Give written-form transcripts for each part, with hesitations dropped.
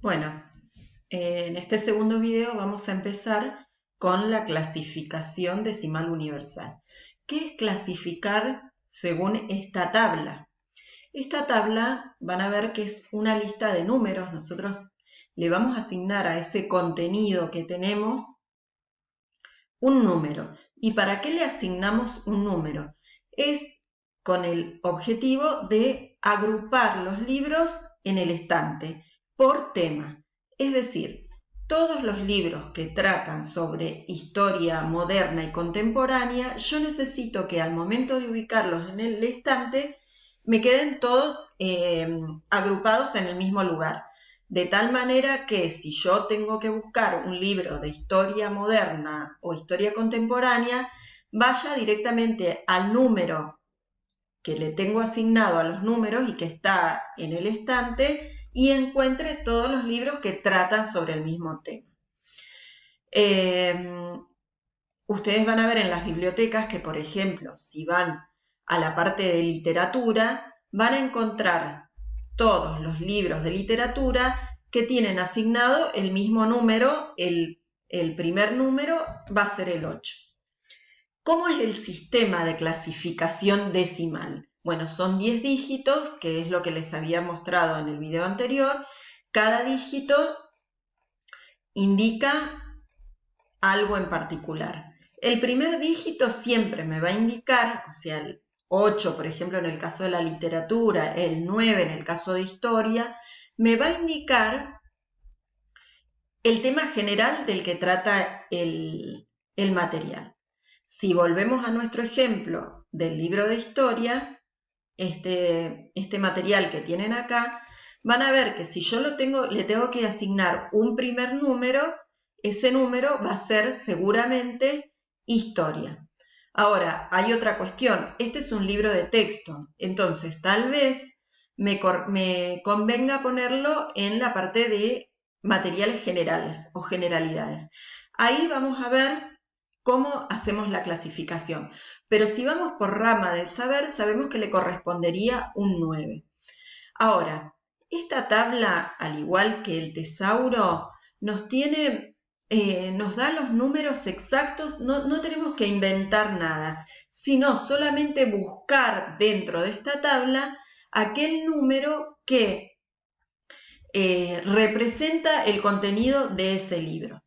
Bueno, en este segundo video vamos a empezar con la clasificación decimal universal. ¿Qué es clasificar según esta tabla? Esta tabla van a ver que es una lista de números. Nosotros le vamos a asignar a ese contenido que tenemos un número. ¿Y para qué le asignamos un número? Es con el objetivo de agrupar los libros en el estante por tema. Es decir, todos los libros que tratan sobre historia moderna y contemporánea, yo necesito que al momento de ubicarlos en el estante me queden todos agrupados en el mismo lugar. De tal manera que si yo tengo que buscar un libro de historia moderna o historia contemporánea, vaya directamente al número que le tengo asignado a los números y que está en el estante y encuentre todos los libros que tratan sobre el mismo tema. Ustedes van a ver en las bibliotecas que, por ejemplo, si van a la parte de literatura, van a encontrar todos los libros de literatura que tienen asignado el mismo número, el primer número va a ser el 8. ¿Cómo es el sistema de clasificación decimal? Bueno, son 10 dígitos, que es lo que les había mostrado en el video anterior. Cada dígito indica algo en particular. El primer dígito siempre me va a indicar, o sea, el 8, por ejemplo, en el caso de la literatura, el 9 en el caso de historia, me va a indicar el tema general del que trata el material. Si volvemos a nuestro ejemplo del libro de historia, este material que tienen acá, van a ver que si yo le tengo que asignar un primer número, ese número va a ser seguramente historia. Ahora, hay otra cuestión. Este es un libro de texto, entonces tal vez me convenga ponerlo en la parte de materiales generales o generalidades. Ahí vamos a ver cómo hacemos la clasificación. Pero si vamos por rama del saber, sabemos que le correspondería un 9. Ahora, esta tabla, al igual que el tesauro, nos da los números exactos, no tenemos que inventar nada, sino solamente buscar dentro de esta tabla aquel número que representa el contenido de ese libro.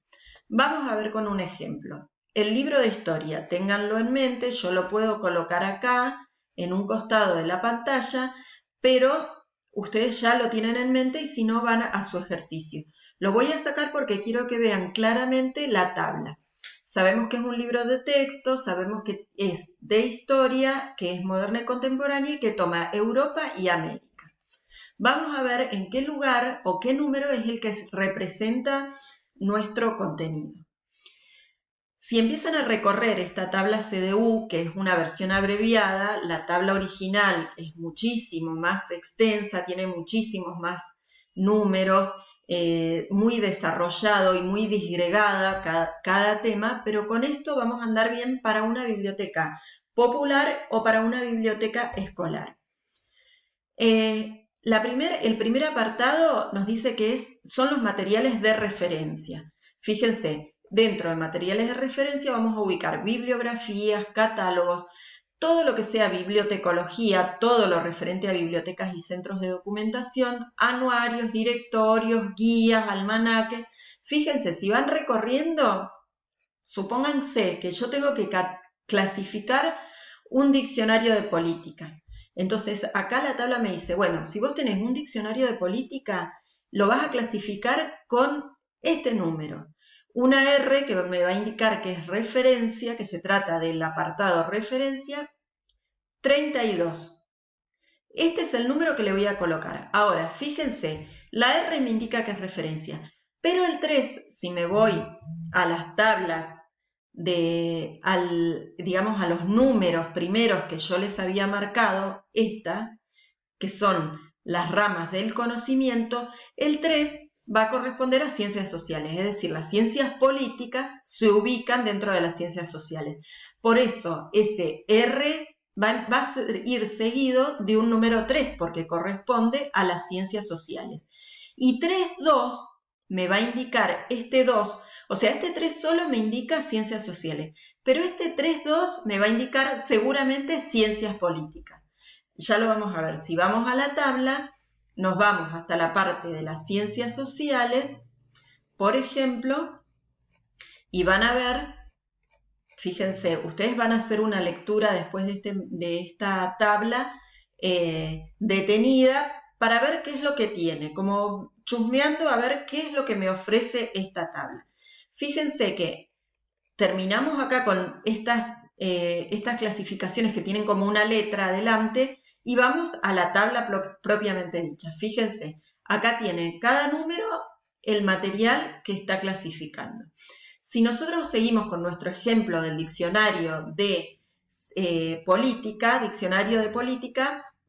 Vamos a ver con un ejemplo. El libro de historia, ténganlo en mente, yo lo puedo colocar acá en un costado de la pantalla, pero ustedes ya lo tienen en mente y si no van a su ejercicio. Lo voy a sacar porque quiero que vean claramente la tabla. Sabemos que es un libro de texto, sabemos que es de historia, que es moderna y contemporánea y que toma Europa y América. Vamos a ver en qué lugar o qué número es el que representa nuestro contenido. Si empiezan a recorrer esta tabla CDU, que es una versión abreviada, la tabla original es muchísimo más extensa, tiene muchísimos más números, muy desarrollado y muy disgregada cada tema, pero con esto vamos a andar bien para una biblioteca popular o para una biblioteca escolar. El primer apartado nos dice que son los materiales de referencia. Fíjense, dentro de materiales de referencia vamos a ubicar bibliografías, catálogos, todo lo que sea bibliotecología, todo lo referente a bibliotecas y centros de documentación, anuarios, directorios, guías, almanaques. Fíjense, si van recorriendo, supónganse que yo tengo que clasificar un diccionario de política. Entonces, acá la tabla me dice, bueno, si vos tenés un diccionario de política, lo vas a clasificar con este número. Una R que me va a indicar que es referencia, que se trata del apartado referencia, 32. Este es el número que le voy a colocar. Ahora, fíjense, la R me indica que es referencia, pero el 3, si me voy a las tablas, digamos a los números primeros que yo les había marcado, que son las ramas del conocimiento, el 3 va a corresponder a ciencias sociales, es decir, las ciencias políticas se ubican dentro de las ciencias sociales. Por eso, ese R va a ir seguido de un número 3, porque corresponde a las ciencias sociales. Y 3.2 me va a indicar este 2, o sea, este 3 solo me indica ciencias sociales, pero este 3.2 me va a indicar seguramente ciencias políticas. Ya lo vamos a ver. Si vamos a la tabla, nos vamos hasta la parte de las ciencias sociales, por ejemplo, y van a ver, fíjense, ustedes van a hacer una lectura después de esta tabla detenida para ver qué es lo que tiene, como chusmeando a ver qué es lo que me ofrece esta tabla. Fíjense que terminamos acá con estas clasificaciones que tienen como una letra adelante y vamos a la tabla propiamente dicha. Fíjense, acá tiene cada número el material que está clasificando. Si nosotros seguimos con nuestro ejemplo del diccionario de política,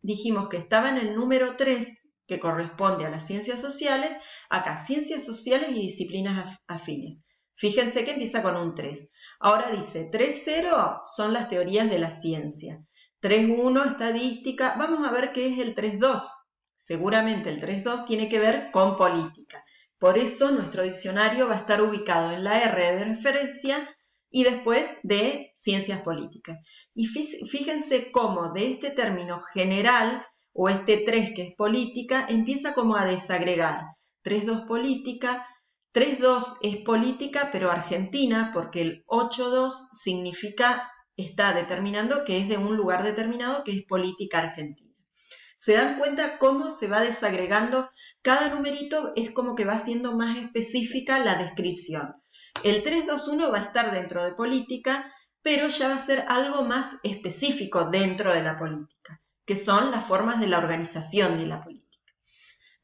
dijimos que estaba en el número 3, que corresponde a las ciencias sociales, acá ciencias sociales y disciplinas afines. Fíjense que empieza con un 3. Ahora dice 3.0 son las teorías de la ciencia. 3.1 estadística. Vamos a ver qué es el 3.2. Seguramente el 3.2 tiene que ver con política. Por eso nuestro diccionario va a estar ubicado en la R de referencia y después de ciencias políticas. Y fíjense cómo de este término general o este 3 que es política empieza como a desagregar. 3.2 política. 3.2 es política, pero argentina, porque el 8.2 significa, está determinando que es de un lugar determinado, que es política argentina. ¿Se dan cuenta cómo se va desagregando? Cada numerito es como que va siendo más específica la descripción. El 3.2.1 va a estar dentro de política, pero ya va a ser algo más específico dentro de la política, que son las formas de la organización de la política.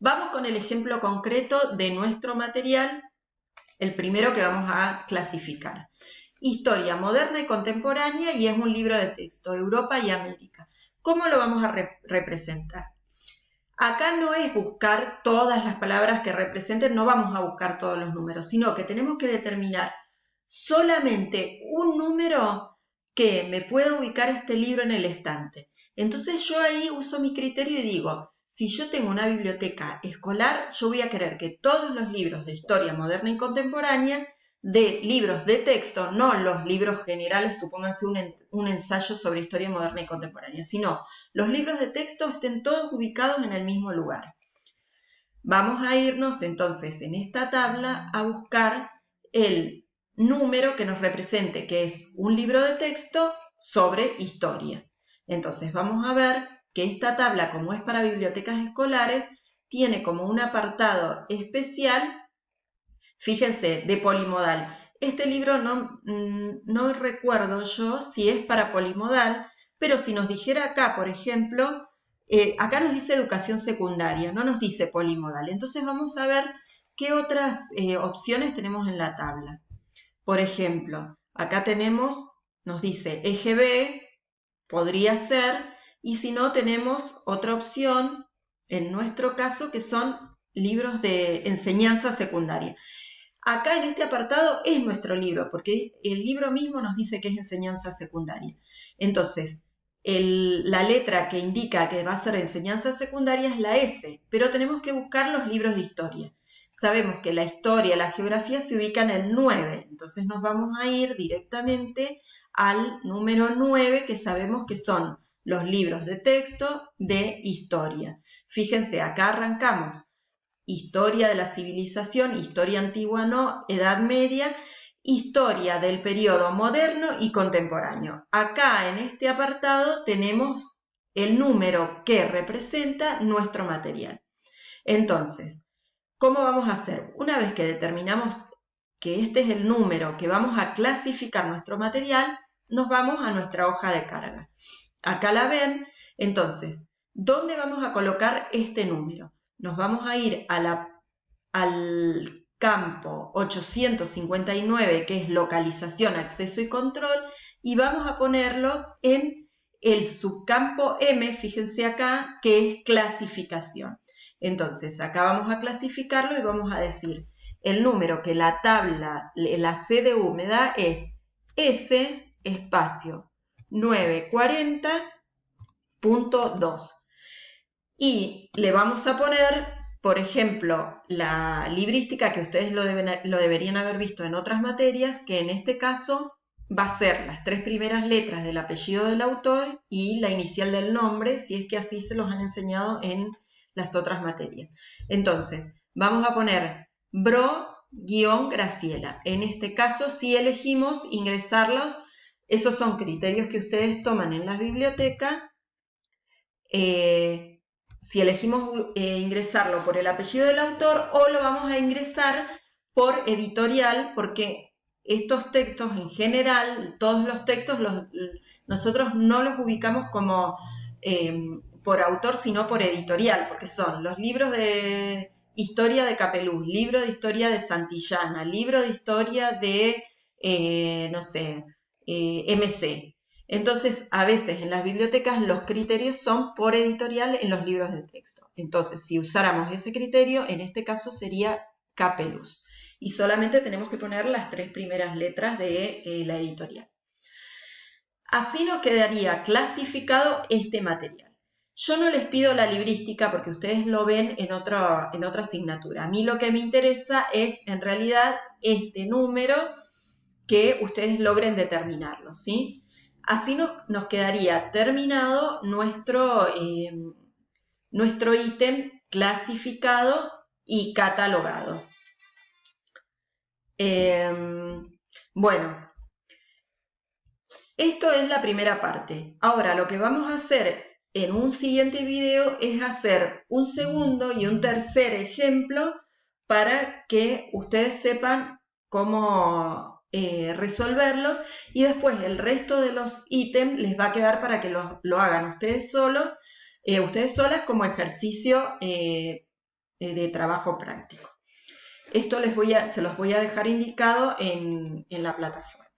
Vamos con el ejemplo concreto de nuestro material, el primero que vamos a clasificar. Historia moderna y contemporánea, y es un libro de texto, Europa y América. ¿Cómo lo vamos a representar? Acá no es buscar todas las palabras que representen, no vamos a buscar todos los números, sino que tenemos que determinar solamente un número que me pueda ubicar este libro en el estante. Entonces yo ahí uso mi criterio y digo, si yo tengo una biblioteca escolar, yo voy a querer que todos los libros de historia moderna y contemporánea, de libros de texto, no los libros generales, supónganse un ensayo sobre historia moderna y contemporánea, sino los libros de texto estén todos ubicados en el mismo lugar. Vamos a irnos entonces en esta tabla a buscar el número que nos represente, que es un libro de texto sobre historia. Entonces vamos a ver que esta tabla, como es para bibliotecas escolares, tiene como un apartado especial, fíjense, de polimodal. Este libro no recuerdo yo si es para polimodal, pero si nos dijera acá, por ejemplo, acá nos dice educación secundaria, no nos dice polimodal. Entonces vamos a ver qué otras opciones tenemos en la tabla. Por ejemplo, acá nos dice eje B, podría ser, y si no tenemos otra opción, en nuestro caso, que son libros de enseñanza secundaria. Acá en este apartado es nuestro libro, porque el libro mismo nos dice que es enseñanza secundaria. Entonces, la letra que indica que va a ser enseñanza secundaria es la S, pero tenemos que buscar los libros de historia. Sabemos que la historia, la geografía se ubican en el 9, entonces nos vamos a ir directamente al número 9, que sabemos que son los libros de texto de historia. Fíjense, acá arrancamos. Historia de la civilización, historia antigua no, Edad Media, historia del periodo moderno y contemporáneo. Acá en este apartado tenemos el número que representa nuestro material. Entonces, ¿cómo vamos a hacer? Una vez que determinamos que este es el número que vamos a clasificar nuestro material, nos vamos a nuestra hoja de carga. Acá la ven. Entonces, ¿dónde vamos a colocar este número? Nos vamos a ir al campo 859, que es localización, acceso y control, y vamos a ponerlo en el subcampo M, fíjense acá, que es clasificación. Entonces, acá vamos a clasificarlo y vamos a decir, el número que la tabla, la CDU me da es S espacio 940.2. Y le vamos a poner por ejemplo, la librística, que ustedes lo deberían haber visto en otras materias, que en este caso va a ser las 3 primeras letras del apellido del autor y la inicial del nombre, si es que así se los han enseñado en las otras materias. Entonces, vamos a poner Bro-Graciela. En este caso, si elegimos ingresarlos, esos son criterios que ustedes toman en las bibliotecas. Si elegimos ingresarlo por el apellido del autor o lo vamos a ingresar por editorial, porque estos textos en general, todos los textos, nosotros no los ubicamos como por autor, sino por editorial, porque son los libros de historia de Capeluz, libro de historia de Santillana, libro de historia de, no sé, MC. Entonces, a veces en las bibliotecas los criterios son por editorial en los libros de texto. Entonces, si usáramos ese criterio, en este caso sería Capeluz. Y solamente tenemos que poner las 3 primeras letras de la editorial. Así nos quedaría clasificado este material. Yo no les pido la librística porque ustedes lo ven en otra asignatura. A mí lo que me interesa es, en realidad, este número que ustedes logren determinarlo, ¿sí? Así nos quedaría terminado nuestro ítem clasificado y catalogado. Bueno, esto es la primera parte. Ahora lo que vamos a hacer en un siguiente video es hacer un segundo y un tercer ejemplo para que ustedes sepan cómo resolverlos, y después el resto de los ítems les va a quedar para que lo hagan ustedes solos, ustedes solas, como ejercicio de trabajo práctico. Esto se los voy a dejar indicado en la plataforma.